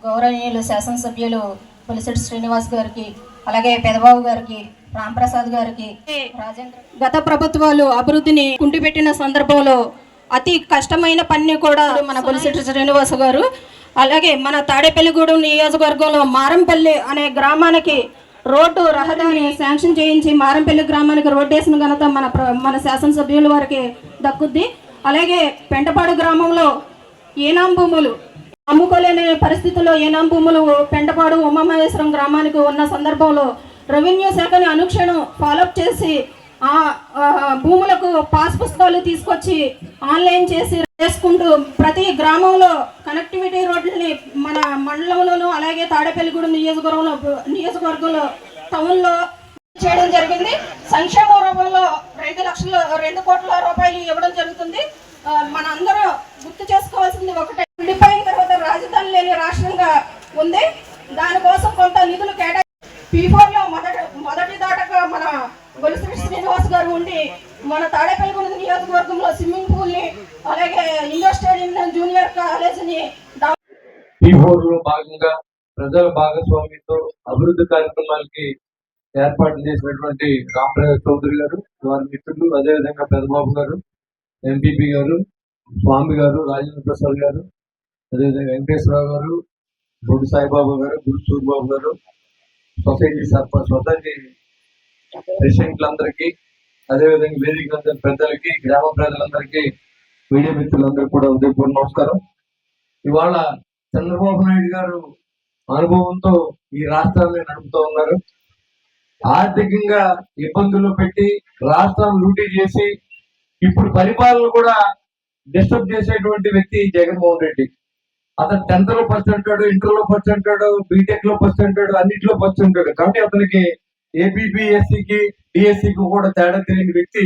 గౌరవనీయులు శాసనసభ్యులు పులిశెట్టి శ్రీనివాస్ గారికి, అలాగే పెదబాబు గారికి, రాంప్రసాద్ గారికి, రాజేంద్ర గత ప్రభుత్వాలు అభివృద్ధిని కుంటిపెట్టిన సందర్భంలో అతి కష్టమైన పని కూడా మన పులిశెట్టి శ్రీనివాస్ గారు, అలాగే మన తాడేపల్లిగూడెం నియోజకవర్గంలో మారంపల్లి అనే గ్రామానికి రోడ్డు రహదారిని శాంక్షన్ చేయించి మారంపల్లి గ్రామానికి రోడ్డు వేసిన ఘనత మన శాసనసభ్యుల వారికి దక్కుద్ది. అలాగే పెంటపాడు గ్రామంలో ఏనాం భూములు అమ్ముకోలేని పరిస్థితుల్లో ఏనాం భూములు పెంటపాడు ఉమామహేశ్వరం గ్రామానికి ఉన్న సందర్భంలో రెవెన్యూ శాఖని అనుక్షణం ఫాలోఅప్ చేసి ఆ భూములకు పాస్ పుస్తకాలు తీసుకొచ్చి ఆన్లైన్ చేసుకుంటూ ప్రతి గ్రామంలో కనెక్టివిటీ రోడ్లని మన మండలంలోనూ అలాగే తాడేపల్లిగూడెం నియోజకవర్గంలో టౌన్లో చేయడం జరిగింది. సంక్షేమ రూపంలో 2 కోట్ల రూపాయలు ఇవ్వడం జరుగుతుంది. మన అందరూ గుర్తు చేసుకోవాల్సింది ఒకటే, ఉండిపోయిన తర్వాత రాజధాని లేని రాష్ట్రంగా ఉంది. దానికోసం కొంత నిధులు P4లో మొదటి దాటగా మన పులిశెట్టి శ్రీనివాస్ గారు ఉండి మన తాడేపల్లిగూడెం నియోజకవర్గంలో స్విమ్మింగ్ పూల్ ని అలాగే ఇండోర్ స్టేడియం జూనియర్ కాలేజీని P4లో భాగంగా ప్రజల భాగస్వామ్యంతో అభివృద్ధి కార్యక్రమాలకి ఏర్పాటు చేసినటువంటి రాంప్రసాద్ చౌదరి గారు, వారి మిత్రులు, అదేవిధంగా పెదబాబు గారు, ఎంపీపీ గారు, స్వామి గారు, రాజేంద్ర ప్రసాద్ గారు, అదేవిధంగా వెంకటేశ్వరరావు గారు, బొడ్డు సాయిబాబు గారు, గురు సూరిబాబు గారు, సొసైటీ ప్రెసిడెంట్లందరికీ, అదేవిధంగా వేదిక పెద్దలకి, గ్రామ ప్రజలందరికీ, మీడియా మిత్రులందరికీ కూడా ఉదయపూర్వ నమస్కారం. ఇవాళ చంద్రబాబు నాయుడు గారు అనుభవంతో ఈ రాష్ట్రాన్ని నడుపుతూ ఉన్నారు. ఆర్థికంగా ఇబ్బందులు పెట్టి రాష్ట్రాన్ని లూటీ చేసి ఇప్పుడు పరిపాలన కూడా డిస్టర్బ్ చేసేటువంటి వ్యక్తి జగన్మోహన్ రెడ్డి. అతను 10th లో ఫస్ట్ అంటాడు, ఇంటర్ లో ఫస్ట్ అంటాడు, బీటెక్ లో ఫస్ట్ అంటాడు, అన్నింటిలో ఫస్ట్ ఉంటాడు. కాబట్టి అతనికి ఏపీపీఎస్సికి డిఎస్సికి కూడా తేడా తెలియని వ్యక్తి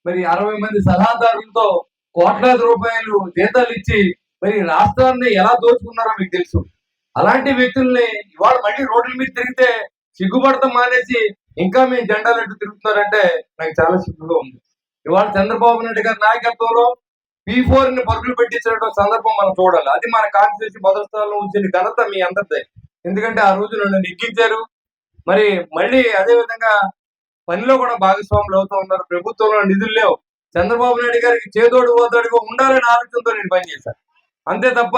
మరి 60 మంది సలహాదారులతో కోట్లాది రూపాయలు జీతాలు ఇచ్చి మరి రాష్ట్రాన్ని ఎలా దోచుకున్నారో మీకు తెలుసు. అలాంటి వ్యక్తుల్ని ఇవాళ మళ్ళీ రోడ్ల మీద తిరిగితే సిగ్గుపడతాం మానేసి ఇంకా మేము జెండాలట్టు తిరుగుతున్నారంటే నాకు చాలా సిగ్గుగా ఉంది. ఇవాళ చంద్రబాబు నాయుడు గారి నాయకత్వంలో P4 ని పరుగులు పెట్టించినటువంటి సందర్భం మనం చూడాలి. అది మన కాన్స్టిట్యూన్సీ మొదటి స్థానంలో ఉంచిన ఘనత మీ అందరిదే. ఎందుకంటే ఆ రోజు నన్ను నెగ్గించారు. మరి మళ్ళీ అదే విధంగా పనిలో కూడా భాగస్వాములు అవుతూ ఉన్నారు. ప్రభుత్వంలో నిధులు లేవు. చంద్రబాబు నాయుడు గారికి చేదోడు ఓదోడుగా ఉండాలని ఆలోచనతో నేను పనిచేశాను. అంతే తప్ప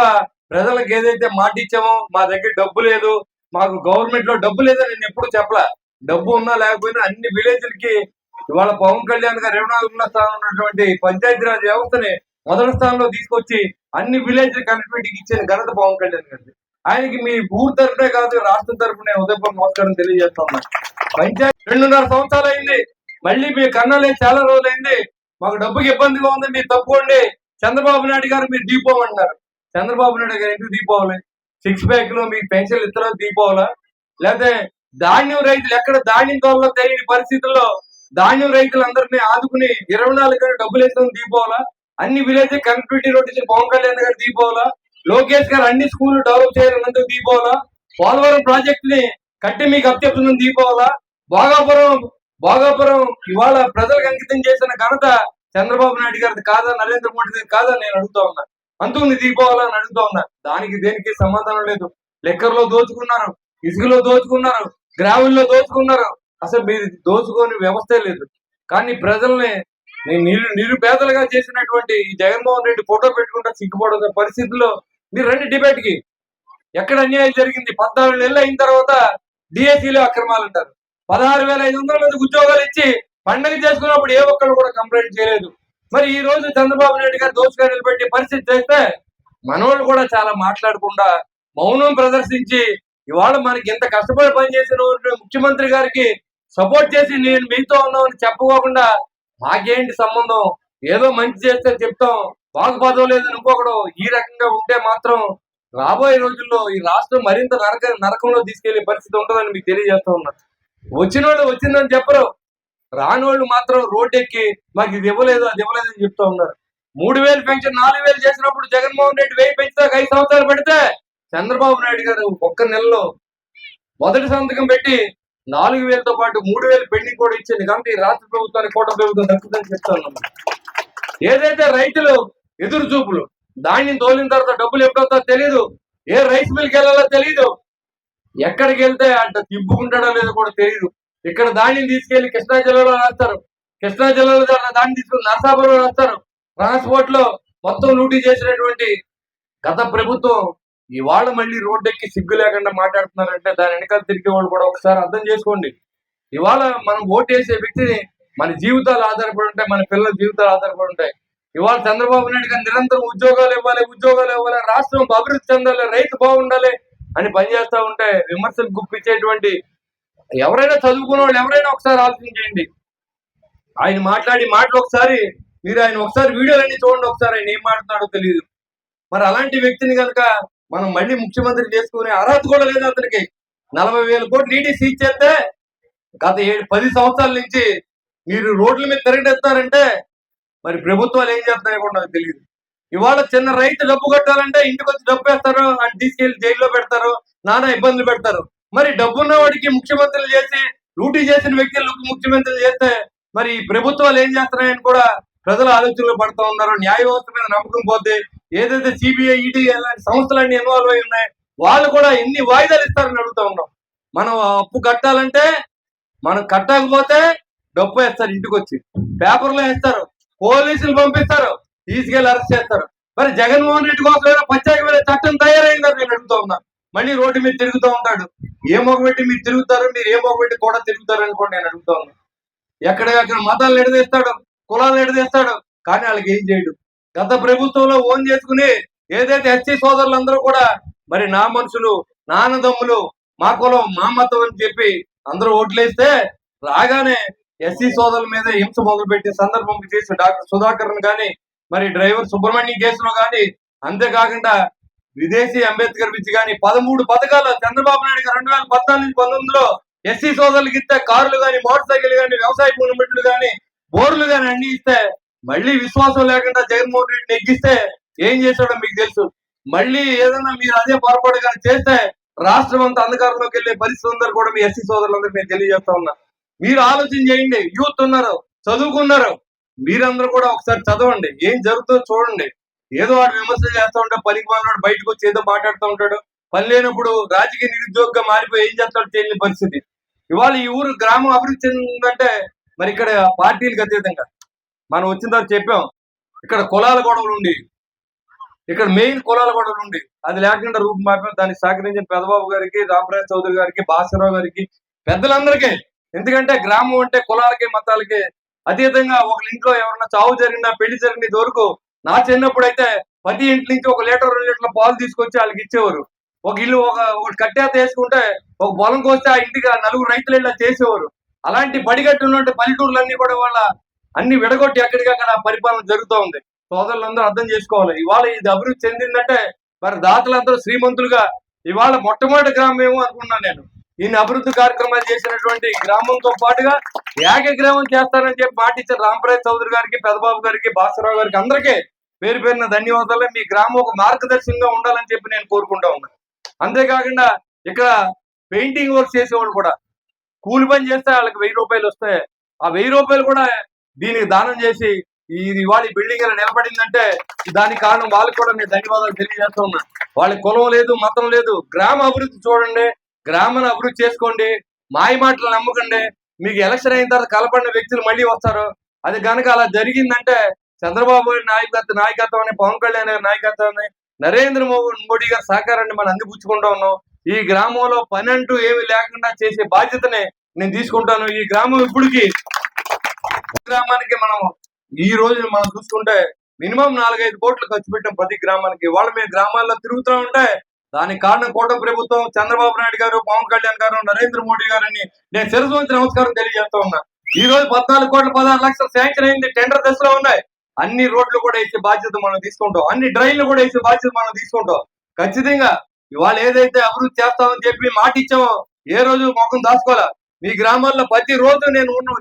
ప్రజలకు ఏదైతే మాట ఇచ్చామో మా దగ్గర డబ్బు లేదు, మాకు గవర్నమెంట్ లో డబ్బు లేదని నేను ఎప్పుడు చెప్పలా. డబ్బు ఉన్నా లేకపోయినా అన్ని విలేజ్లకి ఇవాళ పవన్ కళ్యాణ్ గారు 24వ స్థానంలో ఉన్నటువంటి పంచాయతీరాజ్ వ్యవస్థని మొదటి స్థానంలో తీసుకొచ్చి అన్ని విలేజ్ కనెక్టివిటీకి ఇచ్చిన ఘనత పవన్ కళ్యాణ్ గారి. ఆయనకి మీ ఊరు తరఫునే కాదు రాష్ట్రం తరఫునే ఉదయపూర్వ నమస్కారం తెలియజేస్తా ఉన్నా. పంచాయతీ 2.5 సంవత్సరాలు అయింది. మళ్ళీ మీ కన్నాలే చాలా రోజులైంది. మాకు డబ్బుకి ఇబ్బందిగా ఉంది, మీరు తప్పుకోండి. చంద్రబాబు నాయుడు గారు మీరు దీపోమంటున్నారు. చంద్రబాబు నాయుడు గారు ఎందుకు దీపోవాలి? 6 ప్యాక్ లో మీకు పెన్షన్లు ఇస్తారో దీపోవాలా? లేకపోతే ధాన్యం రైతులు ఎక్కడ ధాన్యం తోలలో తెలియని పరిస్థితుల్లో ధాన్యం రైతులందరినీ ఆదుకుని 24 గంటలు డబ్బులు వేసుకొని దీపోవాలా? అన్ని village connectivity road Pawan Kalyan garu దీపోవాలా? లోకేష్ గారు అన్ని స్కూల్ డెవలప్ చేయాలన్నందుకు దీపోవాలా? పోలవరం ప్రాజెక్ట్ ని కట్టి మీకు అప్పచెప్తున్న దీపోవాలా? భోగాపురం ఇవాళ ప్రజలకు అంకితం చేసిన ఘనత చంద్రబాబు నాయుడు గారిది కాదా, నరేంద్ర మోడీ గారి కాదా నేను అడుగుతా ఉన్నా. అందుకు దీపోవాలా అని అడుగుతా ఉన్నా. దానికి దేనికి సమాధానం లేదు. లెక్కర్లో దోచుకున్నారు, ఇసుకలో దోచుకున్నారు, గ్రావుల్లో దోచుకున్నారు. అసలు మీరు దోచుకోని వ్యవస్థే లేదు. కానీ ప్రజల్ని నిరుపేదలుగా చేసినటువంటి ఈ జగన్మోహన్ రెడ్డి ఫోటో పెట్టుకుంటే సిగ్గుపడే పరిస్థితుల్లో మీరు రండి డిబేట్ కి. ఎక్కడ అన్యాయం జరిగింది? 14 నెలలు అయిన తర్వాత డిఎస్సీలో అక్రమాలు అంటారు. 16,500 మందికి ఉద్యోగాలు ఇచ్చి పండగ చేసుకున్నప్పుడు ఏ ఒక్కరు కూడా కంప్లైంట్ చేయలేదు. మరి ఈ రోజు చంద్రబాబు నాయుడు గారు దోచుగా నిలబెట్టే పరిస్థితి చేస్తే మనోళ్ళు కూడా చాలా మాట్లాడకుండా మౌనం ప్రదర్శించి ఇవాళ మనకి ఎంత కష్టపడి పనిచేసిన ముఖ్యమంత్రి గారికి సపోర్ట్ చేసి నేను మీతో ఉన్నామని చెప్పుకోకుండా మాకేంటి సంబంధం, ఏదో మంచి చేస్తే చెప్తాం, బాగుపదం లేదని ఇంకొకడు ఈ రకంగా ఉంటే మాత్రం రాబోయే రోజుల్లో ఈ రాష్ట్రం మరింత నరకంలో తీసుకెళ్లే పరిస్థితి ఉంటుందని మీకు తెలియజేస్తా ఉన్నా. వచ్చిన వాళ్ళు వచ్చిందని చెప్పరు, రాని వాళ్ళు మాత్రం రోడ్డు ఎక్కి మాకు ఇది ఇవ్వలేదు అది ఇవ్వలేదని చెప్తా ఉన్నారు. 3,000 పెన్షన్ 4,000 చేసినప్పుడు జగన్మోహన్ రెడ్డి 1000 పెంచుతాక 5 సంవత్సరాలు పెడితే చంద్రబాబు నాయుడు గారు ఒక్క నెలలో మొదటి సంతకం పెట్టి 4,000తో పాటు 3,000 పెండింగ్ కూడా ఇచ్చింది. కాబట్టి రాష్ట్ర ప్రభుత్వానికి కూటమి ప్రభుత్వం దక్కుతుందని చెప్తా ఉన్నాం. ఏదైతే రైతులు ఎదురు చూపులు ధాన్యం తోలిన తర్వాత డబ్బులు ఎప్పుడవుతుందో తెలియదు, ఏ రైస్ మిల్కి వెళ్ళాలో తెలియదు, ఎక్కడికి వెళ్తే అంట తిప్పుకుంటాడో లేదో కూడా తెలియదు. ఇక్కడ దాన్ని తీసుకెళ్లి కృష్ణా జిల్లాలో రాస్తారు, కృష్ణా జిల్లాలో దాన్ని తీసుకుని నరసాపురం రాస్తారు. ట్రాన్స్పోర్ట్ లో మొత్తం లూటీ చేసినటువంటి గత ప్రభుత్వం ఇవాళ మళ్ళీ రోడ్డెక్కి సిగ్గు లేకుండా మాట్లాడుతున్నారంటే దాని వెనకాల తిరిగే వాళ్ళు కూడా ఒకసారి అర్థం చేసుకోండి. ఇవాళ మనం ఓటేసే వ్యక్తిని మన జీవితాలు ఆధారపడి ఉంటాయి, మన పిల్లల జీవితాలు ఆధారపడి ఉంటాయి. ఇవాళ చంద్రబాబు నాయుడు గారు నిరంతరం ఉద్యోగాలు ఇవ్వాలి, రాష్ట్రం అభివృద్ధి చెందాలి, రైతు బాగుండాలి అని పనిచేస్తా ఉంటే విమర్శలు గుప్పించేటువంటి ఎవరైనా చదువుకున్న వాళ్ళు ఎవరైనా ఒకసారి ఆలోచించేయండి. ఆయన మాట్లాడి మాటలు ఒకసారి మీరు ఆయన ఒకసారి వీడియోలన్నీ చూడండి, ఒకసారి ఆయన ఏం మాట్లాడతాడో తెలియదు. మరి అలాంటి వ్యక్తిని కనుక మనం మళ్ళీ ముఖ్యమంత్రి చేసుకునే అర్హత కూడా లేదు అతనికి. 40,000 కోట్లు ఈడీ సీజ్ చేస్తే గత 10 సంవత్సరాల నుంచి మీరు రోడ్ల మీద తిరగడెత్తారంటే మరి ప్రభుత్వాలు ఏం చేస్తాయో కూడా నాకు తెలియదు. ఇవాళ చిన్న రైతు డబ్బు కట్టాలంటే ఇంటికి వచ్చి డబ్బు వేస్తారు, అని తీసుకెళ్లి జైల్లో పెడతారు, నానా ఇబ్బందులు పెడతారు. మరి డబ్బున్న వాడికి ముఖ్యమంత్రులు చేసి లూటీ చేసిన వ్యక్తులకు ముఖ్యమంత్రులు చేస్తే మరి ఈ ప్రభుత్వాలు ఏం చేస్తున్నాయని కూడా ప్రజలు ఆలోచనలో పడుతూ ఉన్నారు. న్యాయ వ్యవస్థ మీద నమ్మకం పోతే ఏదైతే సిబిఐ ఈడీ అలాంటి సంస్థలన్నీ ఇన్వాల్వ్ అయి ఉన్నాయి, వాళ్ళు కూడా ఎన్ని వాయిదాలు ఇస్తారని అడుగుతా ఉన్నాం. మనం అప్పు కట్టాలంటే మనం కట్టకపోతే డబ్బు వేస్తారు, ఇంటికి వచ్చి పేపర్లో వేస్తారు, పోలీసులు పంపిస్తారు, తీసుకెళ్లి అరెస్ట్ చేస్తారు. మరి జగన్మోహన్ రెడ్డి కోసం ఏదో ప్రత్యేకమైన చట్టం తయారైందని నేను అడుగుతా ఉన్నా. మళ్ళీ రోడ్డు మీద తిరుగుతూ ఉంటాడు. ఏ మొగబెట్టి మీరు తిరుగుతారు, మీరు ఏ మొగబెట్టి కూడా తిరుగుతారు అని కూడా నేను అడుగుతా ఉన్నా. ఎక్కడెక్కడ మతాలు ఎడదీస్తాడు, కులాలు ఎడదీస్తాడు, కానీ వాళ్ళకి ఏం చేయడు. గత ప్రభుత్వంలో ఓన్ చేసుకుని ఏదైతే ఎస్సీ సోదరులందరూ కూడా మరి నా మనుషులు, నాన్నదమ్ములు, మా కులం, మా మతం అని చెప్పి అందరూ ఓట్లేస్తే రాగానే ఎస్సీ సోదరుల మీద హింస మొదలుపెట్టే సందర్భం చేసి డాక్టర్ సుధాకర్ కానీ మరి డ్రైవర్ సుబ్రహ్మణ్యం కేసులో కానీ, అంతేకాకుండా విదేశీ అంబేద్కర్ పిచ్చి కానీ 13 పథకాలు చంద్రబాబు నాయుడు గారు 2014 నుంచి 19లో ఎస్సీ సోదరులకు ఇస్తే కార్లు కానీ, మోటార్ సైకిల్ కానీ, వ్యవసాయ పనిముట్లు కానీ, బోర్లు కానీ అన్ని ఇస్తే మళ్ళీ విశ్వాసం లేకుండా జగన్మోహన్ రెడ్డి నెగ్గిస్తే ఏం చేశాడో మీకు తెలుసు. మళ్ళీ ఏదైనా మీరు అదే పొరపాటు కానీ చేస్తే రాష్ట్రం అంతా అంధకారంలోకి వెళ్లే పరిస్థితి ఉందని కూడా మీ ఎస్సీ సోదరులందరూ నేను తెలియజేస్తా ఉన్నా. మీరు ఆలోచన చేయండి. యూత్ ఉన్నారు, చదువుకున్నారు, మీరందరూ కూడా ఒకసారి చదవండి, ఏం జరుగుతుందో చూడండి. ఏదో వాడు విమర్శలు చేస్తూ ఉంటాడు, పనికి మాట్లాడు బయటకు వచ్చి ఏదో మాట్లాడుతూ ఉంటాడు. పని లేనప్పుడు రాజకీయ నిరుద్యోగంగా మారిపోయి ఏం చేస్తాడో తెలియని పరిస్థితి. ఇవాళ ఈ ఊరు గ్రామం అభివృద్ధి చెందిందంటే మరి ఇక్కడ పార్టీలకు అతీతంగా మనం వచ్చిన తర్వాత చెప్పాం, ఇక్కడ కులాల గొడవలు ఉండి, ఇక్కడ మెయిన్ కులాల గొడవలు ఉండి అది లేకుండా రూపు మాపాం. దానికి సహకరించిన పెదబాబు గారికి, రామరాజ్ చౌదరి గారికి, భాస్కరరావు గారికి, పెద్దలందరికీ. ఎందుకంటే గ్రామం అంటే కులాలకి మతాలకి అతీతంగా ఒకరి ఇంట్లో ఎవరన్నా చావు జరిగినా, పెళ్లి జరిగిన ఇది వరకు నా చిన్నప్పుడు అయితే ప్రతి ఇంటి నుంచి 1 లీటర్ 2 లీటర్ల పాలు తీసుకొచ్చి వాళ్ళకి ఇచ్చేవారు. ఒక ఇల్లు ఒక కట్టేత వేసుకుంటే ఒక పొలం కోస్తే ఆ ఇంటికి 4 రైతులు ఇలా చేసేవారు. అలాంటి బడిగట్టు ఉన్నటువంటి పల్లెటూర్లన్నీ కూడా వాళ్ళ అన్ని విడగొట్టి ఎక్కడికక్కడ పరిపాలన జరుగుతూ ఉంది. సోదరులందరూ అర్థం చేసుకోవాలి. ఇవాళ ఇది అభివృద్ధి చెందిందంటే మరి దాతలందరూ శ్రీమంతులుగా ఇవాళ మొట్టమొదటి గ్రామం ఏమో అనుకున్నాను నేను. ఈయన అభివృద్ధి కార్యక్రమాలు చేసినటువంటి గ్రామంతో పాటుగా ఏకగ్రామం చేస్తారని చెప్పి మాటిచ్చిన రామరాజ్ చౌదరి గారికి, పెదబాబు గారికి, భాస్కరరావు గారికి అందరికీ పేరు పేరున ధన్యవాదాలు. మీ గ్రామం ఒక మార్గదర్శకంగా ఉండాలని చెప్పి నేను కోరుకుంటా ఉన్నాను. అంతేకాకుండా ఇక్కడ పెయింటింగ్ వర్క్ చేసేవాళ్ళు కూడా కూలి పని చేస్తే వాళ్ళకి 1000 రూపాయలు వస్తాయి. ఆ 1000 రూపాయలు కూడా దీనికి దానం చేసి ఇది ఇవాళ బిల్డింగ్ నిలబడిందంటే దానికి కారణం వాళ్ళకి కూడా నేను ధన్యవాదాలు తెలియజేస్తా ఉన్నా. వాళ్ళకి కులం లేదు, మతం లేదు. గ్రామ అభివృద్ధి చూడండి, గ్రామాన్ని అభివృద్ధి చేసుకోండి, మాయ మాటలు నమ్మకండి. మీకు ఎలక్షన్ అయిన తర్వాత కలపడిన వ్యక్తులు మళ్ళీ వస్తారు. అది కనుక అలా జరిగిందంటే చంద్రబాబు నాయకత్వం, పవన్ కళ్యాణ్ నాయకత్వాన్ని, నరేంద్ర మోడీ గారి సహకారాన్ని మనం అందిపుచ్చుకుంటా ఉన్నాం. ఈ గ్రామంలో పని అంటూ ఏమి లేకుండా చేసే బాధ్యతని నేను తీసుకుంటాను. ఈ గ్రామం ఇప్పటికి గ్రామానికి మనం ఈ రోజు మనం చూసుకుంటే మినిమం 4-5 కోట్లు ఖర్చు పెట్టాం ప్రతి గ్రామానికి. వాళ్ళ మేము గ్రామాల్లో తిరుగుతూ ఉంటే దానికి కారణం కూటమి ప్రభుత్వం, చంద్రబాబు నాయుడు గారు, పవన్ కళ్యాణ్ గారు, నరేంద్ర మోడీ గారు అని నేను శిరస్సు వంచి నమస్కారం తెలియజేస్తా ఉన్నా. ఈ రోజు 14 కోట్ల 16 లక్షలు శాంక్షన్ అయింది, టెండర్ దశలో ఉన్నాయి. అన్ని రోడ్లు కూడా వేసే బాధ్యత మనం తీసుకుంటాం, అన్ని డ్రైన్లు కూడా వేసే బాధ్యత మనం తీసుకుంటాం. ఖచ్చితంగా ఇవాళ ఏదైతే అభివృద్ధి చేస్తామని చెప్పి మాట ఇచ్చామో ఏ రోజు ముఖం దాచుకోవాలా. మీ గ్రామాల్లో ప్రతి రోజు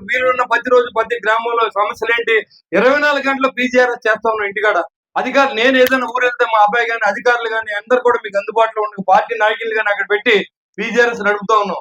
మీరున్న ప్రతి రోజు ప్రతి గ్రామంలో సమస్యలు ఏంటి, 24 గంటలు పీజీఆర్ఎస్ చేస్తా ఉన్నాం ఇంటికాడ. అధికారులు నేను ఏదైనా ఊరు వెళ్తే మా అబ్బాయి కానీ, అధికారులు కానీ అందరు కూడా మీకు అందుబాటులో ఉండే పార్టీ నాయకులు కానీ అక్కడ పెట్టి పీజీఆర్ఎస్ నడుపుతా ఉన్నాం.